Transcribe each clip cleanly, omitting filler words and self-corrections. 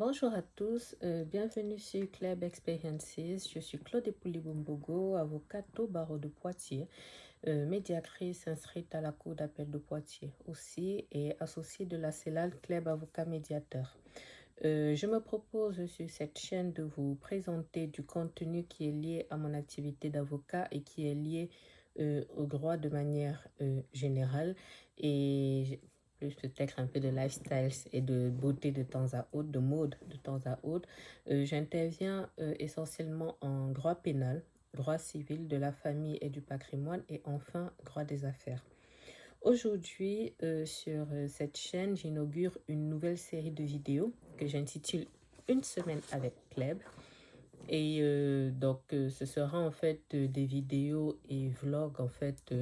Bonjour à tous, bienvenue sur Club Experiences. Je suis Claude Pouliboumbogo, avocate au barreau de Poitiers, médiatrice inscrite à la Cour d'appel de Poitiers aussi et associée de la CELAL Club Avocat Médiateur. Je me propose sur cette chaîne de vous présenter du contenu qui est lié à mon activité d'avocat et qui est lié au droit de manière générale et plus peut-être un peu de lifestyle et de beauté de temps à autre, de mode de temps à autre. J'interviens essentiellement en droit pénal, droit civil, de la famille et du patrimoine et enfin droit des affaires. Aujourd'hui, sur cette chaîne, j'inaugure une nouvelle série de vidéos que j'intitule Une semaine avec Club. Et ce sera en fait des vidéos et vlogs en fait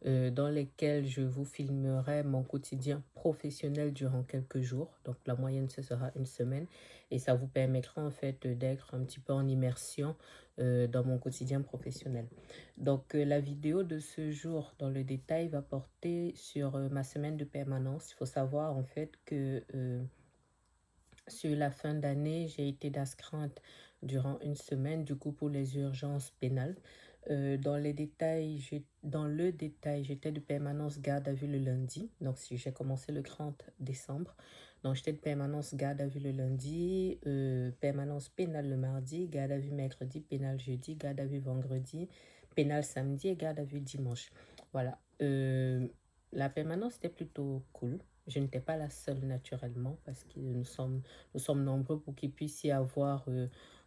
dans lesquels je vous filmerai mon quotidien professionnel durant quelques jours. Donc la moyenne, ce sera une semaine et ça vous permettra en fait d'être un petit peu en immersion dans mon quotidien professionnel. Donc la vidéo de ce jour dans le détail va porter sur ma semaine de permanence. Il faut savoir en fait que sur la fin d'année, j'ai été d'astreinte durant une semaine, du coup, pour les urgences pénales. Dans le détail, j'étais de permanence garde à vue le lundi. Donc, si j'ai commencé le 30 décembre. Donc, j'étais de permanence garde à vue le lundi, permanence pénale le mardi, garde à vue mercredi, pénale jeudi, garde à vue vendredi, pénale samedi et garde à vue dimanche. Voilà. La permanence était plutôt cool. Je n'étais pas la seule naturellement parce que nous sommes nombreux pour qu'il puisse y avoir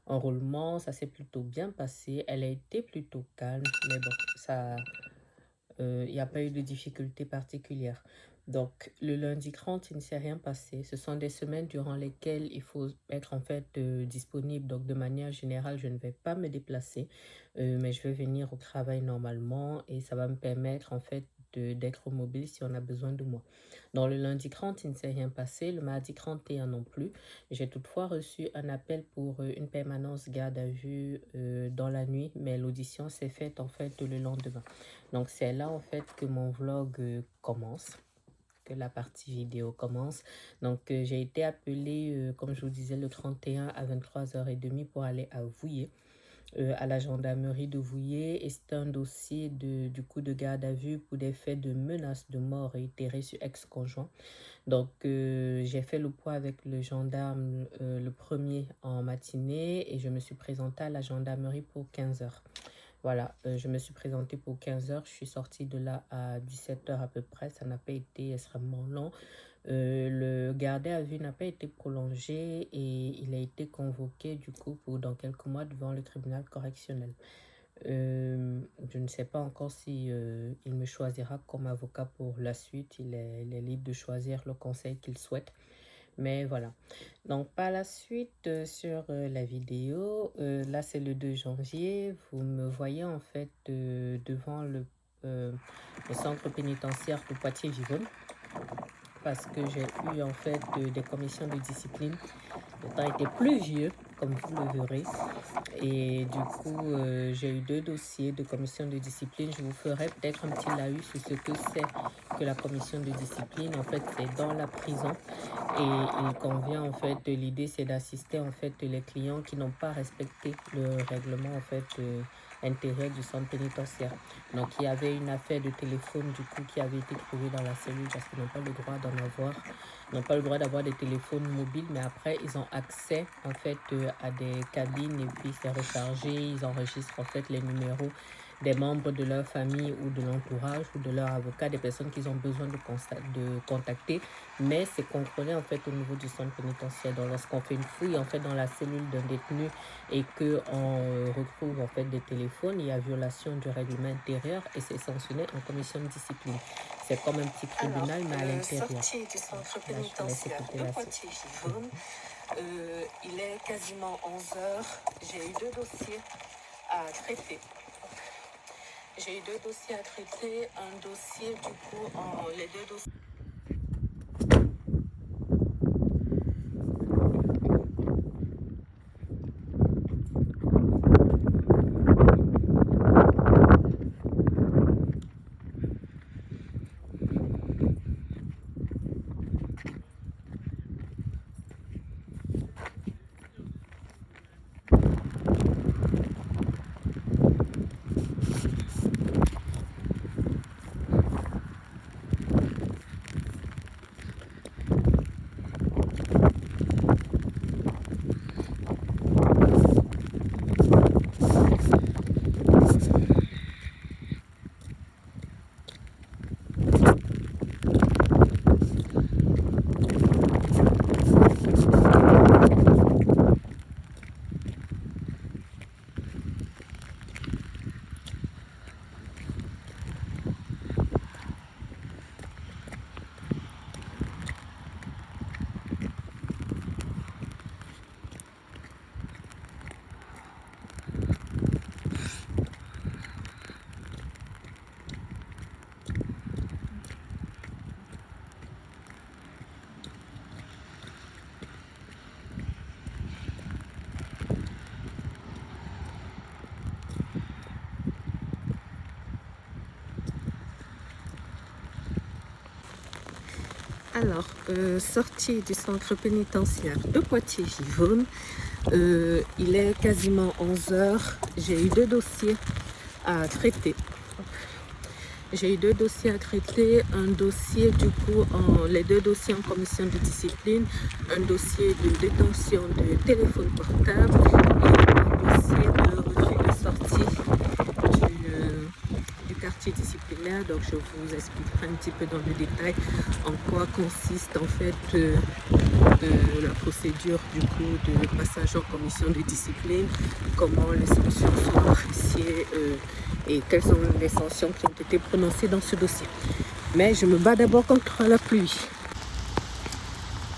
un roulement. Ça s'est plutôt bien passé. Elle a été plutôt calme, mais bon, il n'y a pas eu de difficultés particulières. Donc, le lundi 30, il ne s'est rien passé. Ce sont des semaines durant lesquelles il faut être en fait disponible. Donc, de manière générale, je ne vais pas me déplacer, mais je vais venir au travail normalement et ça va me permettre en fait d'être mobile si on a besoin de moi. Dans le lundi 30, il ne s'est rien passé. Le mardi 31 non plus. J'ai toutefois reçu un appel pour une permanence garde à vue dans la nuit, mais l'audition s'est faite en fait le lendemain. Donc c'est là en fait que mon vlog commence, que la partie vidéo commence. Donc j'ai été appelée, comme je vous disais, le 31 à 23h30 pour aller à Vouillé, à la gendarmerie de Vouillé. Et c'est un dossier du coup de garde à vue pour des faits de menaces de mort réitérés sur ex-conjoint. Donc j'ai fait le point avec le gendarme le premier en matinée et je me suis présentée à la gendarmerie pour 15h. Voilà, je me suis présentée pour 15h. Je suis sortie de là à 17h à peu près. Ça n'a pas été extrêmement long. Le gardé à vue n'a pas été prolongé et il a été convoqué du coup pour dans quelques mois devant le tribunal correctionnel. Je ne sais pas encore si il me choisira comme avocat pour la suite. Il est libre de choisir le conseil qu'il souhaite. Mais voilà. Donc, par la suite, sur la vidéo, là, c'est le 2 janvier. Vous me voyez en fait devant le centre pénitentiaire de Poitiers-Vivonne parce que j'ai eu en fait des commissions de discipline. Le temps était pluvieux, comme vous le verrez. Et du coup, j'ai eu 2 dossiers de commission de discipline. Je vous ferai peut-être un petit laïus sur ce que c'est que la commission de discipline. En fait, c'est dans la prison. Et il convient, en fait, l'idée, c'est d'assister, en fait, les clients qui n'ont pas respecté le règlement, en fait, intérieur du centre pénitentiaire. Donc, il y avait une affaire de téléphone, du coup, qui avait été trouvée dans la cellule parce qu'ils n'ont pas le droit d'en avoir. Ils n'ont pas le droit d'avoir des téléphones mobiles, mais après, ils ont accès, en fait, à des cabines et puis c'est rechargé. Ils enregistrent, en fait, les numéros des membres de leur famille ou de l'entourage ou de leur avocat, des personnes qu'ils ont besoin de contacter, mais c'est contrôlé en fait au niveau du centre pénitentiaire. Donc lorsqu'on fait une fouille en fait dans la cellule d'un détenu et que on retrouve en fait des téléphones, il y a violation du règlement intérieur et c'est sanctionné en commission de discipline. C'est comme un petit tribunal mais à l'intérieur. Sortie du centre pénitentiaire de Poitiers-Givonne. Il est quasiment 11h. J'ai eu 2 dossiers à traiter. J'ai eu 2 dossiers à traiter. Un dossier, du coup, les 2 dossiers. Alors, sortie du centre pénitentiaire de Poitiers-Givonne, il est quasiment 11 heures. J'ai eu 2 dossiers à traiter. Un dossier du coup, les 2 dossiers en commission de discipline, un dossier de détention de téléphone portable et un dossier de refus de sortie du quartier disciplinaire. Donc je vous expliquerai un petit peu dans le détail en quoi consiste en fait la procédure du coup de passage en commission de discipline, comment les sanctions sont appréciées et quelles sont les sanctions qui ont été prononcées dans ce dossier. Mais je me bats d'abord contre la pluie.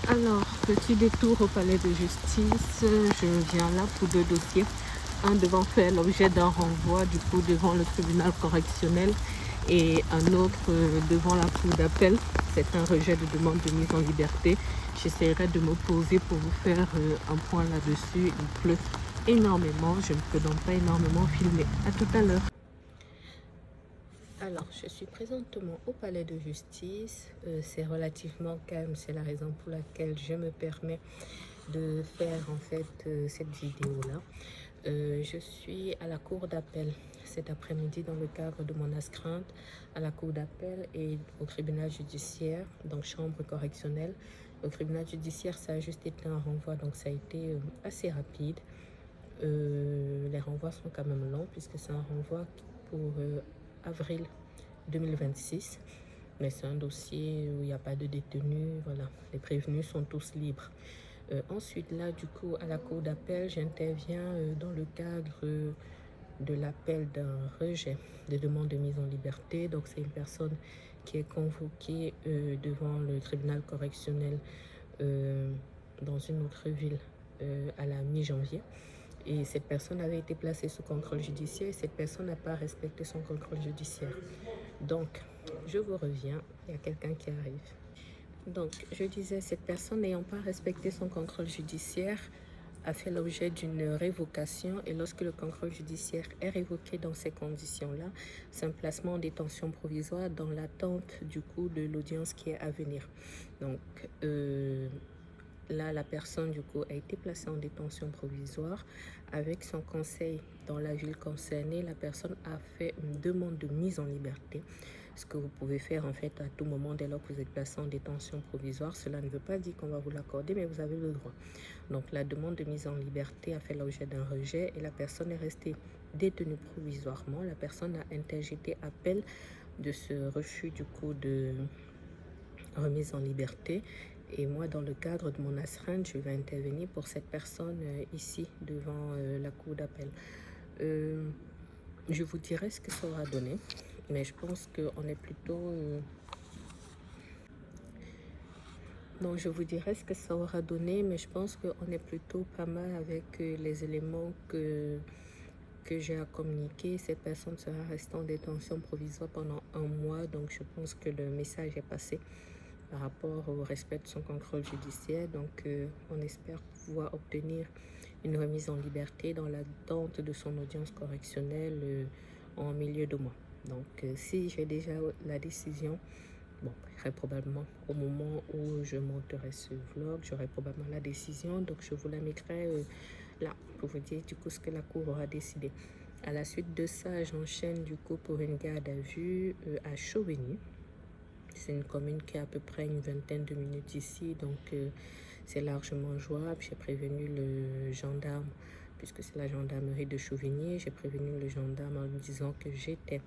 Alors, petit détour au palais de justice. Je viens là pour 2 dossiers. Un devant faire l'objet d'un renvoi du coup devant le tribunal correctionnel et un autre devant la cour d'appel. C'est un rejet de demande de mise en liberté. J'essaierai de m'opposer pour vous faire un point là-dessus. Il pleut énormément. Je ne peux donc pas énormément filmer. À tout à l'heure. Alors, je suis présentement au palais de justice. C'est relativement calme. C'est la raison pour laquelle je me permets de faire en fait cette vidéo-là. Je suis à la cour d'appel cet après-midi dans le cadre de mon astreinte à la cour d'appel et au tribunal judiciaire, donc chambre correctionnelle. Au tribunal judiciaire, ça a juste été un renvoi, donc ça a été assez rapide. Les renvois sont quand même longs puisque c'est un renvoi pour avril 2026. Mais c'est un dossier où il n'y a pas de détenus, voilà. Les prévenus sont tous libres. Ensuite, là, du coup, à la cour d'appel, j'interviens dans le cadre de l'appel d'un rejet de demande de mise en liberté. Donc, c'est une personne qui est convoquée devant le tribunal correctionnel dans une autre ville à la mi-janvier. Et cette personne avait été placée sous contrôle judiciaire et cette personne n'a pas respecté son contrôle judiciaire. Donc, je vous reviens, il y a quelqu'un qui arrive. Donc, je disais, cette personne n'ayant pas respecté son contrôle judiciaire a fait l'objet d'une révocation et lorsque le contrôle judiciaire est révoqué dans ces conditions-là, c'est un placement en détention provisoire dans l'attente du coup de l'audience qui est à venir. Donc, là, la personne du coup a été placée en détention provisoire avec son conseil dans la ville concernée. La personne a fait une demande de mise en liberté. Ce que vous pouvez faire en fait à tout moment dès lors que vous êtes placé en détention provisoire. Cela ne veut pas dire qu'on va vous l'accorder, mais vous avez le droit. Donc la demande de mise en liberté a fait l'objet d'un rejet et la personne est restée détenue provisoirement. La personne a interjeté appel de ce refus du coup de remise en liberté. Et moi, dans le cadre de mon astreinte, je vais intervenir pour cette personne ici devant la cour d'appel. Je vous dirai ce que ça aura donné. Mais je pense qu'on est plutôt... Donc, je vous dirai ce que ça aura donné, mais je pense qu'on est plutôt pas mal avec les éléments que j'ai à communiquer. Cette personne sera restée en détention provisoire pendant 1 mois. Donc, je pense que le message est passé par rapport au respect de son contrôle judiciaire. Donc, on espère pouvoir obtenir une remise en liberté dans l'attente de son audience correctionnelle en milieu de mois. Donc, si j'ai déjà la décision, bon, très probablement au moment où je monterai ce vlog, j'aurai probablement la décision. Donc, je vous la mettrai là pour vous dire du coup ce que la cour aura décidé. À la suite de ça, j'enchaîne du coup pour une garde à vue à Chauvigny. C'est une commune qui est à peu près une vingtaine de minutes d'ici, donc c'est largement jouable. J'ai prévenu le gendarme, puisque c'est la gendarmerie de Chauvigny. J'ai prévenu le gendarme en lui disant que j'étais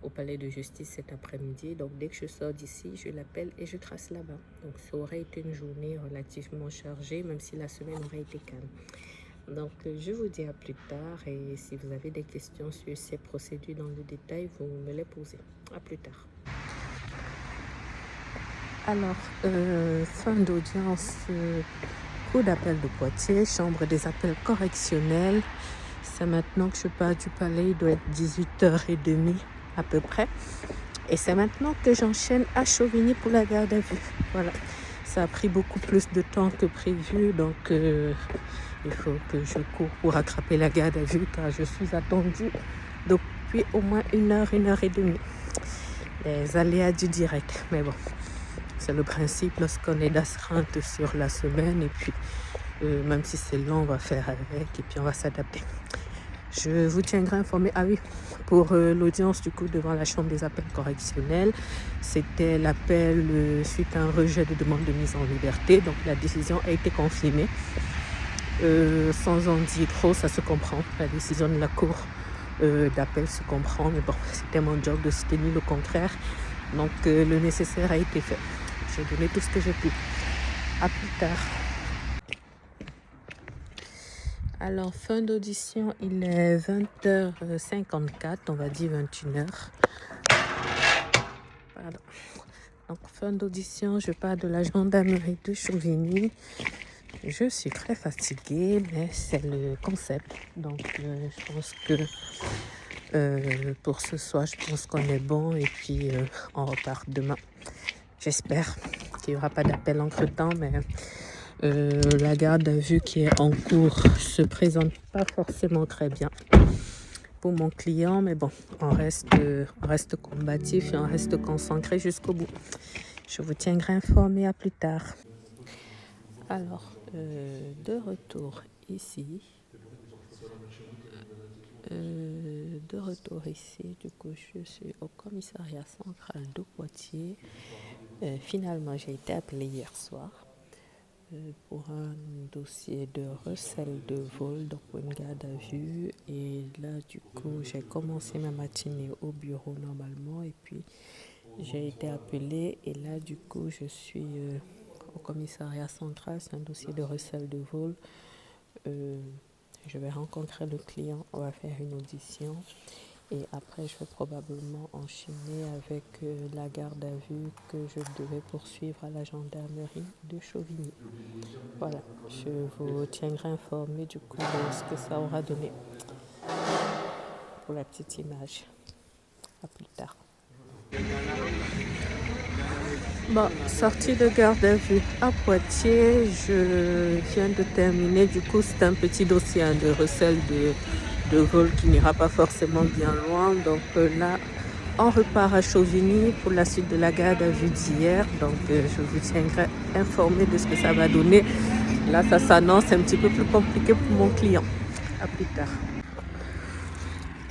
au palais de justice cet après-midi. Donc dès que je sors d'ici, je l'appelle et je trace là-bas. Donc ça aurait été une journée relativement chargée, même si la semaine aurait été calme. Donc je vous dis à plus tard et si vous avez des questions sur ces procédures dans le détail, vous me les posez. À plus tard. Alors, fin d'audience, cour d'appel de Poitiers, chambre des appels correctionnels. C'est maintenant que je pars du palais, il doit être 18h30 à peu près. Et c'est maintenant que j'enchaîne à Chauvigny pour la garde à vue. Voilà, ça a pris beaucoup plus de temps que prévu, donc il faut que je cours pour rattraper la garde à vue car je suis attendue depuis au moins 1 heure, 1 heure et demie. Les aléas du direct, mais bon. c'est le principe lorsqu'on est d'astreinte sur la semaine. Et puis, même si c'est long, on va faire avec et puis on va s'adapter. Je vous tiendrai informé. Ah oui, pour l'audience du coup devant la Chambre des appels correctionnels, c'était l'appel suite à un rejet de demande de mise en liberté. Donc la décision a été confirmée. Sans en dire trop, ça se comprend. La décision de la Cour d'appel se comprend. Mais bon, c'était mon job de soutenir le contraire. Donc le nécessaire a été fait. J'ai donné tout ce que j'ai pu. À plus tard. Alors, fin d'audition, il est 20h54, on va dire 21h. Pardon. Donc, fin d'audition, je pars de la gendarmerie de Chauvigny. Je suis très fatiguée, mais c'est le concept. Donc, je pense que pour ce soir, je pense qu'on est bon et puis on repart demain. J'espère qu'il n'y aura pas d'appel entre-temps, mais la garde à vue qui est en cours se présente pas forcément très bien pour mon client, mais bon, on reste combatif et on reste concentré jusqu'au bout. Je vous tiendrai informé à plus tard. Alors, de retour ici. Du coup, je suis au commissariat central de Poitiers. Finalement, j'ai été appelée hier soir pour un dossier de recel de vol, donc pour une garde à vue. Et là, du coup, j'ai commencé ma matinée au bureau normalement et puis j'ai été appelée et là, du coup, je suis au commissariat central. C'est un dossier de recel de vol. Je vais rencontrer le client, on va faire une audition. Et après, je vais probablement enchaîner avec la garde à vue que je devais poursuivre à la gendarmerie de Chauvigny. Voilà, je vous tiendrai informé du coup de ce que ça aura donné pour la petite image. À plus tard. Bon, sortie de garde à vue à Poitiers, je viens de terminer. Du coup, c'est un petit dossier de recel de vol qui n'ira pas forcément bien loin. Donc là, on repart à Chauvigny pour la suite de la garde à vue d'hier. Donc je vous tiendrai informé de ce que ça va donner. Là, ça s'annonce un petit peu plus compliqué pour mon client. À plus tard.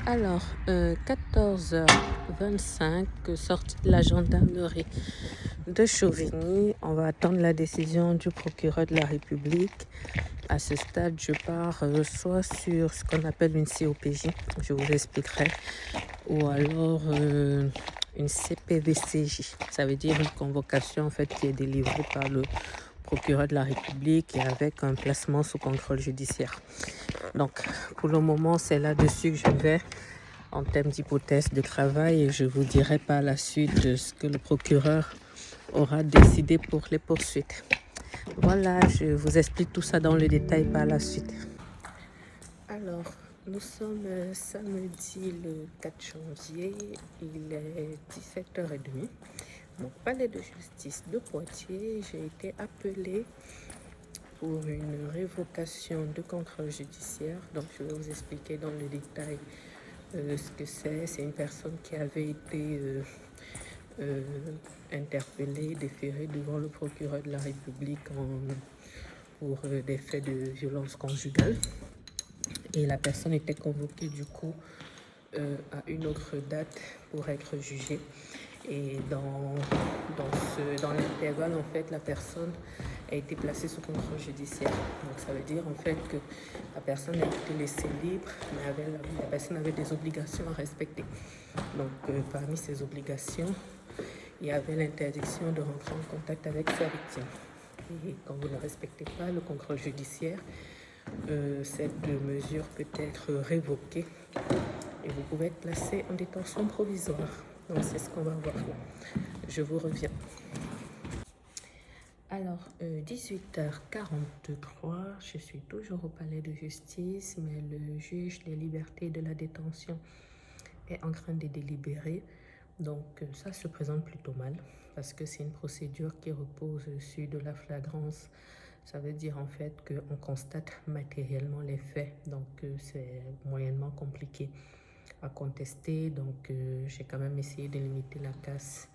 Alors, 14h25, sortie de la gendarmerie de Chauvigny. On va attendre la décision du procureur de la République. À ce stade, je pars soit sur ce qu'on appelle une COPJ, je vous expliquerai, ou alors une CPVCJ. Ça veut dire une convocation en fait qui est délivrée par le procureur de la République et avec un placement sous contrôle judiciaire. Donc, pour le moment, c'est là-dessus que je vais en termes d'hypothèse de travail et je vous dirai par la suite ce que le procureur aura décidé pour les poursuites. Voilà, je vous explique tout ça dans le détail par la suite. Alors, nous sommes samedi le 4 janvier, il est 17h30. Donc, palais de justice de Poitiers, j'ai été appelée pour une révocation de contrôle judiciaire. Donc, je vais vous expliquer dans le détail ce que c'est. C'est une personne qui avait été interpellée, déférée devant le procureur de la République pour des faits de violence conjugale. Et la personne était convoquée du coup à une autre date pour être jugée. Et dans l'intervalle, en fait, la personne a été placée sous contrôle judiciaire. Donc ça veut dire en fait que la personne a été laissée libre, mais la personne avait des obligations à respecter. Donc parmi ces obligations, il y avait l'interdiction de rentrer en contact avec sa victime. Et quand vous ne respectez pas le contrôle judiciaire, cette mesure peut être révoquée et vous pouvez être placé en détention provisoire. Donc c'est ce qu'on va voir là. Je vous reviens. Alors, 18h43, je suis toujours au palais de justice, mais le juge des libertés de la détention est en train de délibérer. Donc ça se présente plutôt mal parce que c'est une procédure qui repose sur de la flagrance. Ça veut dire en fait qu'on constate matériellement les faits, donc c'est moyennement compliqué à contester. Donc j'ai quand même essayé de limiter la casse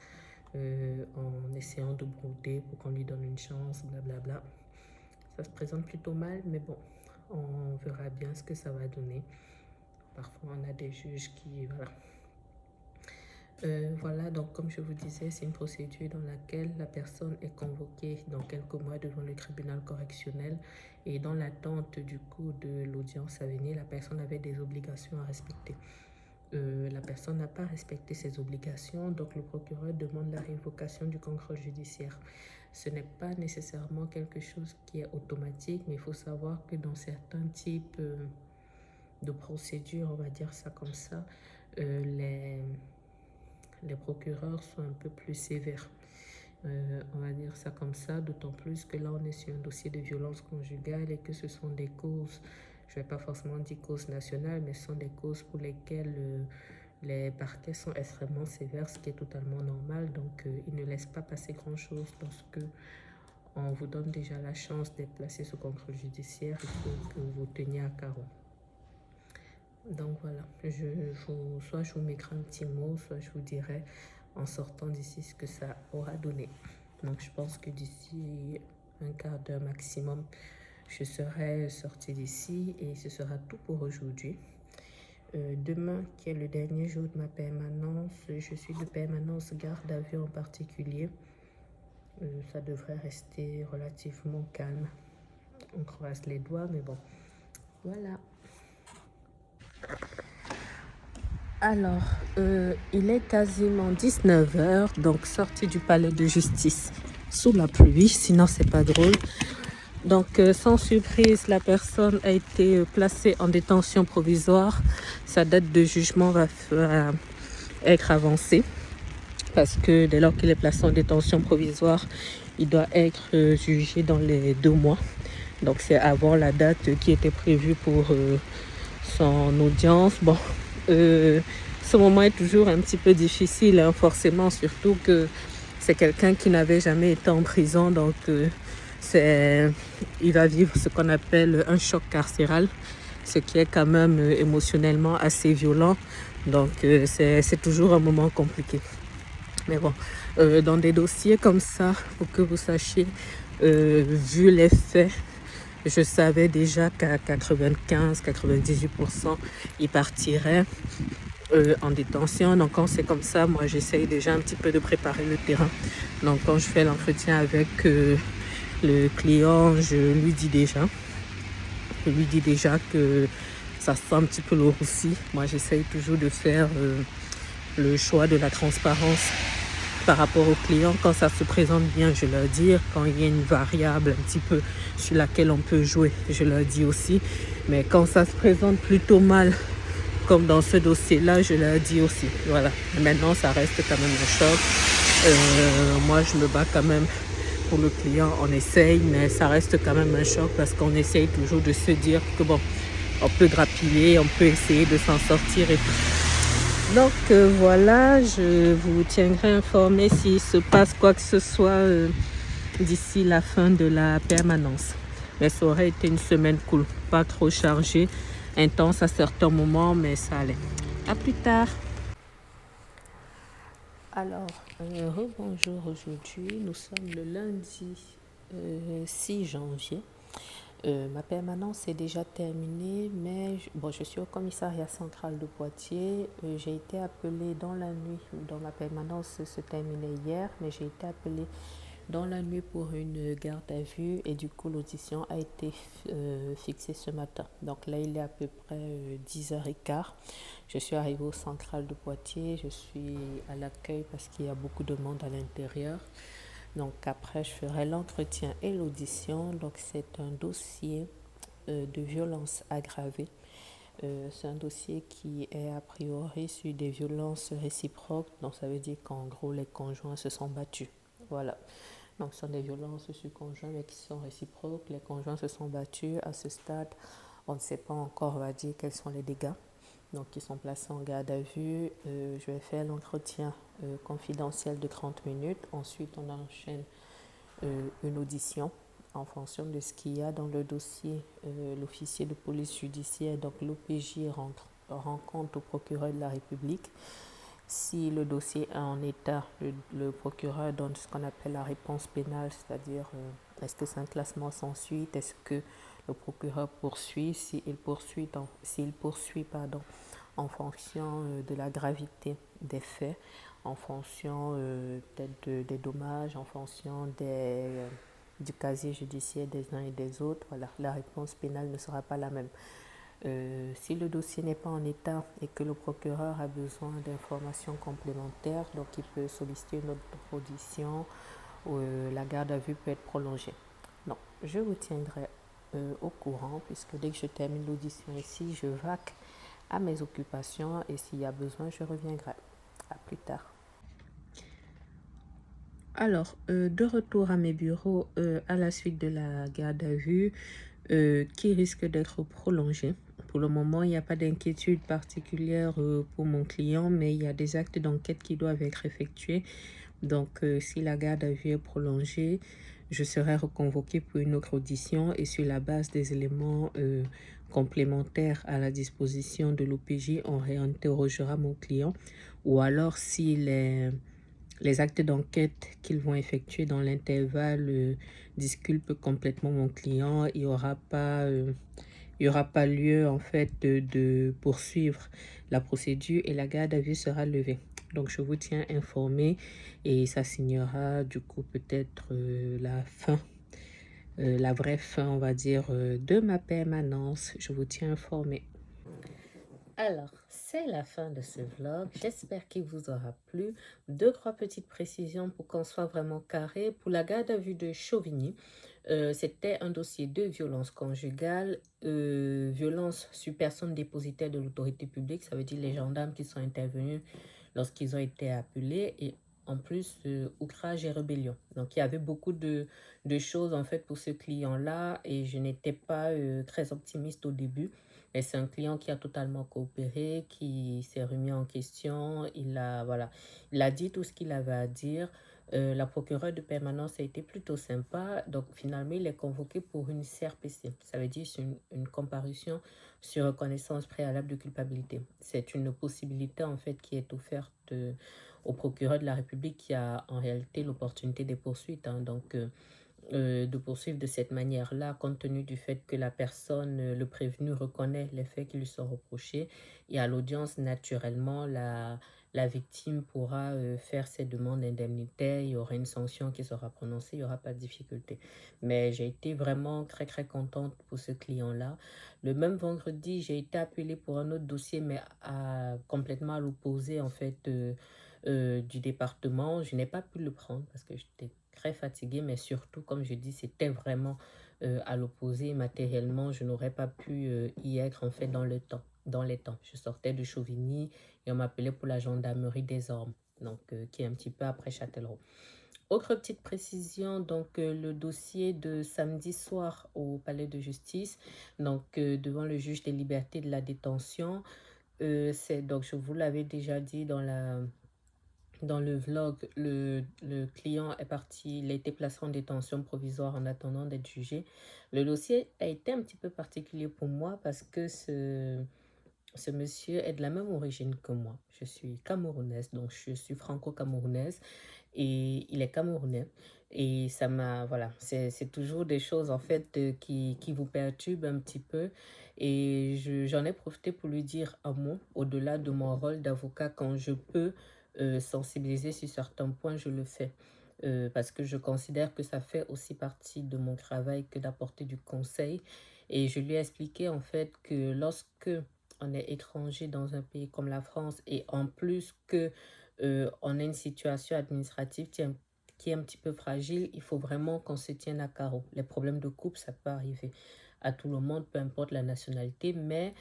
en essayant de brouder pour qu'on lui donne une chance, blablabla. Ça se présente plutôt mal, mais bon, on verra bien ce que ça va donner. Parfois, on a des juges qui... Voilà. Voilà, donc comme je vous disais, c'est une procédure dans laquelle la personne est convoquée dans quelques mois devant le tribunal correctionnel et dans l'attente du coup de l'audience à venir, la personne avait des obligations à respecter. La personne n'a pas respecté ses obligations, donc le procureur demande la révocation du contrôle judiciaire. Ce n'est pas nécessairement quelque chose qui est automatique, mais il faut savoir que dans certains types de procédures, on va dire ça comme ça, les procureurs sont un peu plus sévères. On va dire ça comme ça, d'autant plus que là, on est sur un dossier de violence conjugale et que ce sont des causes, je ne vais pas forcément dire causes nationales, mais ce sont des causes pour lesquelles les parquets sont extrêmement sévères, ce qui est totalement normal. Donc, ils ne laissent pas passer grand-chose lorsque on vous donne déjà la chance d'être placé sous contrôle judiciaire. Il faut que vous teniez à carreau. Donc voilà, soit je vous mettrai un petit mot, soit je vous dirai en sortant d'ici ce que ça aura donné. Donc je pense que d'ici un quart d'heure maximum, je serai sortie d'ici et ce sera tout pour aujourd'hui. Demain, qui est le dernier jour de ma permanence, je suis de permanence garde à vue en particulier. Ça devrait rester relativement calme. On croise les doigts, mais bon, voilà. Alors, il est quasiment 19h, donc sortie du palais de justice sous la pluie, sinon c'est pas drôle. Donc, sans surprise, la personne a été placée en détention provisoire. Sa date de jugement va être avancée parce que dès lors qu'il est placé en détention provisoire, il doit être jugé dans les 2 mois. Donc, c'est avant la date qui était prévue pour son audience. Bon, ce moment est toujours un petit peu difficile, hein, forcément, surtout que c'est quelqu'un qui n'avait jamais été en prison, donc il va vivre ce qu'on appelle un choc carcéral, ce qui est quand même émotionnellement assez violent, donc c'est toujours un moment compliqué. Mais bon, dans des dossiers comme ça, pour que vous sachiez, vu les faits, je savais déjà qu'à 95-98%, il partirait en détention. Donc quand c'est comme ça, moi j'essaye déjà un petit peu de préparer le terrain. Donc quand je fais l'entretien avec le client, je lui dis déjà que ça sent un petit peu le roussi. Moi j'essaye toujours de faire le choix de la transparence par rapport aux clients. Quand ça se présente bien, je leur dis. Quand il y a une variable un petit peu sur laquelle on peut jouer, je leur dis aussi. Mais quand ça se présente plutôt mal, comme dans ce dossier-là, je leur dis aussi. Voilà. Maintenant, ça reste quand même un choc. Moi, je me bats quand même pour le client. On essaye, mais ça reste quand même un choc parce qu'on essaye toujours de se dire que bon, on peut grappiller, on peut essayer de s'en sortir et tout. Donc voilà, je vous tiendrai informé s'il se passe quoi que ce soit d'ici la fin de la permanence. Mais ça aurait été une semaine cool, pas trop chargée, intense à certains moments, mais ça allait. À plus tard. Alors, rebonjour aujourd'hui. Nous sommes le lundi 6 janvier. Ma permanence est déjà terminée, mais je suis au commissariat central de Poitiers. J'ai été appelée dans la nuit, donc ma permanence se terminait hier, mais j'ai été appelée dans la nuit pour une garde à vue et du coup l'audition a été fixée ce matin. Donc là il est à peu près 10h15. Je suis arrivée au central de Poitiers, je suis à l'accueil parce qu'il y a beaucoup de monde à l'intérieur. Donc après, je ferai l'entretien et l'audition. Donc c'est un dossier de violence aggravée. C'est un dossier qui est a priori sur des violences réciproques. Donc ça veut dire qu'en gros, les conjoints se sont battus. Voilà. Donc ce sont des violences sur conjoints mais qui sont réciproques. Les conjoints se sont battus. À ce stade, on ne sait pas encore, on va dire, quels sont les dégâts. Donc, ils sont placés en garde à vue. Je vais faire l'entretien confidentiel de 30 minutes. Ensuite, on enchaîne une audition en fonction de ce qu'il y a dans le dossier. L'officier de police judiciaire, donc l'OPJ, rend compte au procureur de la République. Si le dossier est en état, le procureur donne ce qu'on appelle la réponse pénale, c'est-à-dire est-ce que c'est un classement sans suite, est-ce que le procureur poursuit, s'il poursuit en fonction de la gravité des faits, en fonction peut-être des dommages, en fonction du casier judiciaire des uns et des autres, voilà, la réponse pénale ne sera pas la même. Si le dossier n'est pas en état et que le procureur a besoin d'informations complémentaires, donc il peut solliciter une autre audition ou la garde à vue peut être prolongée. Non, je vous tiendrai au courant puisque dès que je termine l'audition ici, je vaque à mes occupations et s'il y a besoin, je reviendrai. À plus tard. Alors, de retour à mes bureaux à la suite de la garde à vue qui risque d'être prolongée. Pour le moment, il n'y a pas d'inquiétude particulière pour mon client, mais il y a des actes d'enquête qui doivent être effectués. Donc, si la garde à vue est prolongée, je serai reconvoquée pour une autre audition et sur la base des éléments complémentaires à la disposition de l'OPJ, on réinterrogera mon client. Ou alors, si les actes d'enquête qu'ils vont effectuer dans l'intervalle disculpent complètement mon client, il y aura pas lieu en fait de poursuivre la procédure et la garde à vue sera levée. Donc je vous tiens informé et ça signera du coup peut-être la fin, la vraie fin on va dire de ma permanence. Je vous tiens informé. Alors, c'est la fin de ce vlog. J'espère qu'il vous aura plu. 2-3 petites précisions pour qu'on soit vraiment carré. Pour la garde à vue de Chauvigny, c'était un dossier de violence conjugale, violence sur personne dépositaire de l'autorité publique. Ça veut dire les gendarmes qui sont intervenus lorsqu'ils ont été appelés et en plus, outrage et rébellion. Donc, il y avait beaucoup de choses en fait pour ce client-là et je n'étais pas très optimiste au début. Mais c'est un client qui a totalement coopéré, qui s'est remis en question. Voilà, il a dit tout ce qu'il avait à dire. La procureure de permanence a été plutôt sympa. Donc, finalement, il est convoqué pour une CRPC. Ça veut dire une comparution sur reconnaissance préalable de culpabilité. C'est une possibilité, en fait, qui est offerte au procureur de la République qui a en réalité l'opportunité des poursuites. Donc, de poursuivre de cette manière-là, compte tenu du fait que la personne, le prévenu, reconnaît les faits qui lui sont reprochés. Et à l'audience, naturellement, la victime pourra faire ses demandes indemnitaires. Il y aura une sanction qui sera prononcée, il n'y aura pas de difficulté. Mais j'ai été vraiment très, très contente pour ce client-là. Le même vendredi, j'ai été appelée pour un autre dossier, mais complètement à l'opposé, en fait, du département. Je n'ai pas pu le prendre parce que j'étais très fatiguée, mais surtout, comme je dis, c'était vraiment à l'opposé. Matériellement, je n'aurais pas pu y être en fait dans les temps. Je sortais de Chauvigny et on m'appelait pour la gendarmerie des Ormes, donc qui est un petit peu après Châtellerault. Autre petite précision, donc le dossier de samedi soir au palais de justice, donc devant le juge des libertés de la détention, donc je vous l'avais déjà dit dans le vlog, le client est parti, il a été placé en détention provisoire en attendant d'être jugé. Le dossier a été un petit peu particulier pour moi parce que ce monsieur est de la même origine que moi. Je suis camerounaise, donc je suis franco-camerounaise et il est camerounais. Et ça m'a, voilà, c'est toujours des choses en fait qui vous perturbent un petit peu. Et j'en ai profité pour lui dire un mot, au-delà de mon rôle d'avocat, quand je peux sensibiliser sur certains points, je le fais. Parce que je considère que ça fait aussi partie de mon travail que d'apporter du conseil. Et je lui ai expliqué en fait que lorsque on est étranger dans un pays comme la France et en plus que on a une situation administrative qui est un petit peu fragile, il faut vraiment qu'on se tienne à carreau. Les problèmes de couple, ça peut arriver à tout le monde, peu importe la nationalité, mais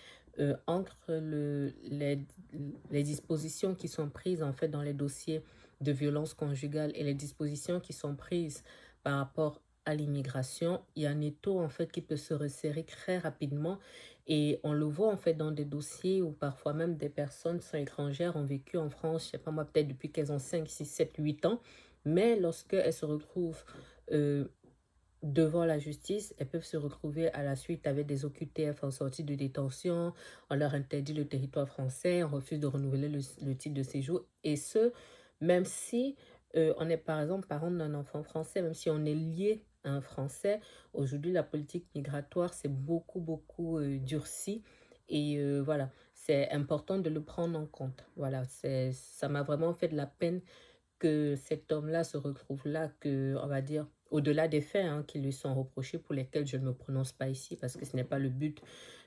entre les dispositions qui sont prises en fait dans les dossiers de violence conjugale et les dispositions qui sont prises par rapport à l'immigration, il y a un étau en fait qui peut se resserrer très rapidement et on le voit en fait dans des dossiers où parfois même des personnes sont étrangères, ont vécu en France, je sais pas moi, peut-être depuis qu'elles ont 5, 6, 7, 8 ans, mais lorsqu'elles se retrouvent devant la justice, elles peuvent se retrouver à la suite avec des OQTF en sortie de détention, on leur interdit le territoire français, on refuse de renouveler le titre de séjour, et ce, même si on est par exemple parent d'un enfant français, même si on est lié à un Français. Aujourd'hui, la politique migratoire s'est beaucoup durcie, et voilà, c'est important de le prendre en compte. Voilà, ça m'a vraiment fait de la peine que cet homme-là se retrouve là, que, on va dire, au-delà des faits qui lui sont reprochés, pour lesquels je ne me prononce pas ici, parce que ce n'est pas le but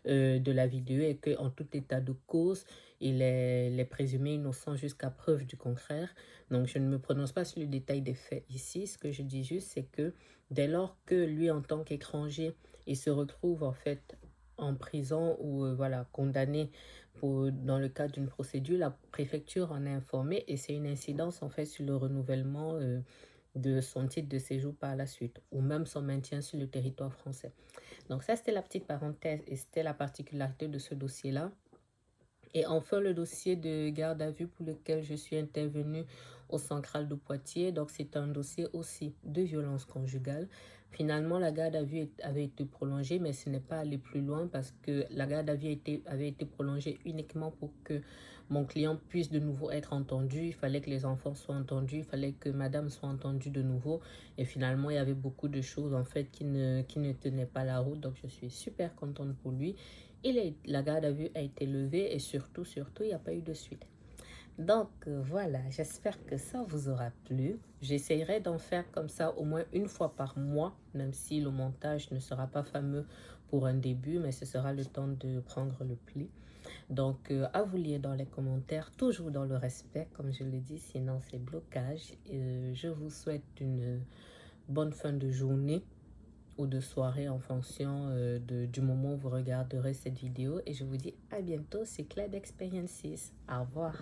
de la vidéo, et qu'en tout état de cause, il est présumé innocent jusqu'à preuve du contraire. Donc, je ne me prononce pas sur le détail des faits ici. Ce que je dis juste, c'est que dès lors que lui, en tant qu'étranger, il se retrouve en fait en prison ou voilà, condamné dans le cadre d'une procédure, la préfecture en est informée, et c'est une incidence en fait sur le renouvellement de son titre de séjour par la suite, ou même son maintien sur le territoire français. Donc ça, c'était la petite parenthèse, et c'était la particularité de ce dossier-là. Et enfin, le dossier de garde à vue pour lequel je suis intervenue au Central de Poitiers. Donc, c'est un dossier aussi de violence conjugale. Finalement, la garde à vue avait été prolongée, mais ce n'est pas allé plus loin, parce que la garde à vue avait été prolongée uniquement pour que mon client puisse de nouveau être entendu. Il fallait que les enfants soient entendus, il fallait que madame soit entendue de nouveau. Et finalement, il y avait beaucoup de choses en fait qui ne tenaient pas la route. Donc, je suis super contente pour lui. La garde à vue a été levée, et surtout, il n'y a pas eu de suite. Donc voilà, j'espère que ça vous aura plu. J'essaierai d'en faire comme ça au moins une fois par mois, même si le montage ne sera pas fameux pour un début, mais ce sera le temps de prendre le pli. Donc à vous lire dans les commentaires, toujours dans le respect, comme je le dis, sinon c'est blocage. Je vous souhaite une bonne fin de journée ou de soirée en fonction du moment où vous regarderez cette vidéo, et je vous dis à bientôt. C'est Club Experiences. Au revoir.